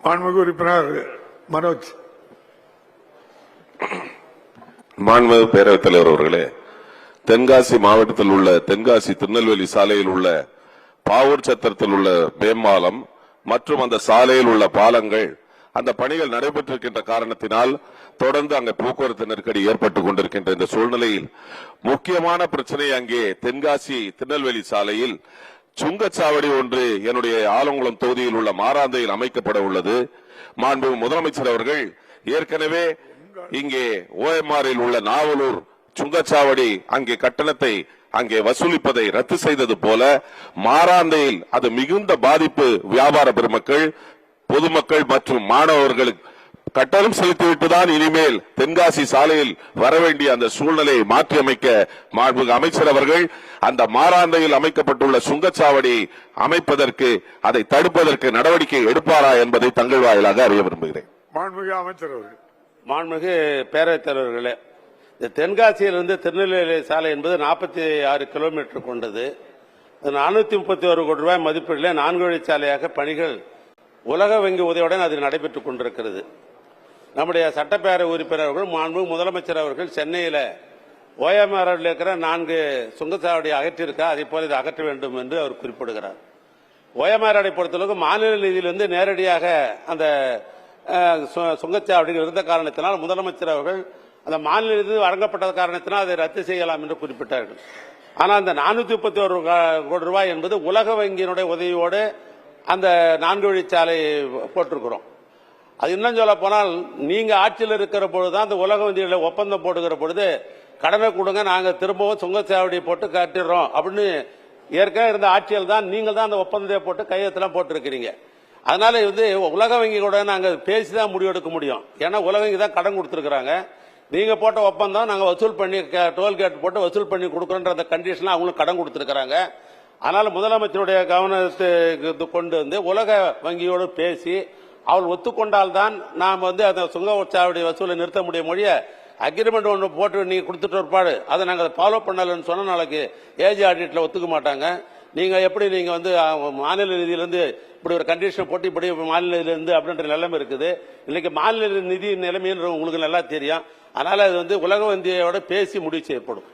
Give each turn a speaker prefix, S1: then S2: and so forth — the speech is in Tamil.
S1: மாண்புமிகு உறுப்பினர் மனோஜ்.
S2: மாண்புமிகு பேரவைத் தலைவர் அவர்களே, தென்காசி மாவட்டத்தில் உள்ள தென்காசி திருநெல்வேலி சாலையில் உள்ள பாவூர் சத்திரத்தில் உள்ள மேம்பாலம் மற்றும் அந்த சாலையில் உள்ள பாலங்கள் அந்த பணிகள் நடைபெற்றிருக்கின்ற காரணத்தினால் தொடர்ந்து அங்கே போக்குவரத்து நெருக்கடி ஏற்பட்டுக் கொண்டிருக்கின்ற இந்த சூழ்நிலையில் முக்கியமான பிரச்சனை அங்கே தென்காசி திருநெல்வேலி சாலையில் சுங்கச்சாவடி ஒன்று என்னுடைய ஆலங்குளம் தொகுதியில் உள்ள மாராந்தையில் அமைக்கப்பட உள்ளது. மாண்புமிகு முதலமைச்சர் அவர்கள் ஏற்கனவே இங்கே ஓஎம்ஆரில் உள்ள நாவலூர் சுங்கச்சாவடி அங்கே கட்டணத்தை அங்கே வசூலிப்பதை ரத்து செய்தது போல மாராந்தையில் அது மிகுந்த பாதிப்பு வியாபார பெருமக்கள், பொதுமக்கள் மற்றும் மாணவர்களுக்கு கட்டணம் செலுத்திவிட்டுதான் இனிமேல் தென்காசி சாலையில் வரவேண்டிய அந்த சூழ்நிலையை மாற்றியமைக்க மாண்புமிகு அமைச்சர் அவர்கள் அந்த மாராந்தையில் அமைக்கப்பட்டுள்ள சுங்கச்சாவடி அமைப்பதற்கு அதை தடுப்பதற்கு நடவடிக்கை எடுப்பாரா என்பதை தங்கள் வாயிலாக அறிய விரும்புகிறேன்.
S1: மாண்புமிகு அமைச்சர் அவர்கள்.
S3: மாண்புமிகு பேரவைத் தலைவர்களே, இந்த தென்காசியிலிருந்து திருநெல்வேலி சாலை என்பது 46 கிலோமீட்டர் கொண்டது. 431 கோடி ரூபாய் மதிப்பீட்டில் 4 வழிச்சாலையாக பணிகள் உலக வங்கி உதவியுடன் அது நடைபெற்றுக் கொண்டிருக்கிறது. நம்முடைய சட்டப்பேரவை உறுப்பினர்கள் மாண்புமிகு முதலமைச்சர் அவர்கள் சென்னையில் ஓஎம்ஆரில் இருக்கிற 4 சுங்கச்சாவடியை அகற்றியிருக்க அதை போல இதை அகற்ற வேண்டும் என்று அவர் குறிப்பிடுகிறார். ஓஎம்ஆரை பொறுத்தளவுக்கு மாநில நிதியிலிருந்து நேரடியாக அந்த சுங்கச்சாவடிகள் இருந்த காரணத்தினால் முதலமைச்சர் அவர்கள் அந்த மாநில நிதி வழங்கப்பட்ட காரணத்தினால் அதை ரத்து செய்யலாம் என்று குறிப்பிட்டார்கள். ஆனால் அந்த 431 கோடி ரூபாய் என்பது உலக வங்கியினுடைய உதவியோடு அந்த 4 வழிச்சாலை போட்டிருக்கிறோம். அது இன்னும் சொல்ல போனால் நீங்க ஆட்சியில் இருக்கிற பொழுதுதான் அந்த உலக வங்கியில ஒப்பந்தம் போடுகிற பொழுது கடனை கொடுங்க, நாங்க திரும்பவும் சுங்கச்சாவடி போட்டு கட்டிடுறோம் அப்படின்னு ஏற்கனவே இருந்த ஆட்சியில் தான் நீங்கள் தான் அந்த ஒப்பந்தத்தை போட்டு கையெழுத்தெல்லாம் போட்டிருக்கிறீங்க. அதனால உலக வங்கி கூட நாங்க பேசிதான் முடிவெடுக்க முடியும். ஏன்னா உலக வங்கி தான் கடன் கொடுத்திருக்கிறாங்க. நீங்க போட்ட ஒப்பந்தம் நாங்க வசூல் பண்ணி டோல்கேட் போட்டு வசூல் பண்ணி கொடுக்கறன்ற அந்த கண்டிஷன் அவங்களுக்கு கடன் கொடுத்திருக்கிறாங்க. அதனால முதலமைச்சருடைய கவனத்தை கொண்டு வந்து உலக வங்கியோடு பேசி அவள் ஒத்துக்கொண்டால்தான் நாம் அந்த சுங்கச்சாவடி வசூலை நிறுத்த முடியும். மொழிய அக்ரிமெண்ட் ஒன்று போட்டு நீங்க கொடுத்துட்டு ஒருபாடு அதை நாங்கள் ஃபாலோ பண்ணலன்னு சொன்ன நாளைக்கு ஏஜி ஆடிட்ல ஒத்துக்க மாட்டாங்க. நீங்க எப்படி நீங்க மாநில நிதியிலிருந்து இப்படி ஒரு கண்டிஷன் போட்டு இப்படி மாநில நிதியிலிருந்து அப்படின்ற நிலைமை இருக்குது. இன்னைக்கு மாநில நிதி நிலைமைன்னு உங்களுக்கு நல்லா தெரியும். அதனால அது உலக வங்கியோட பேசி முடிவு செய்யப்படும்.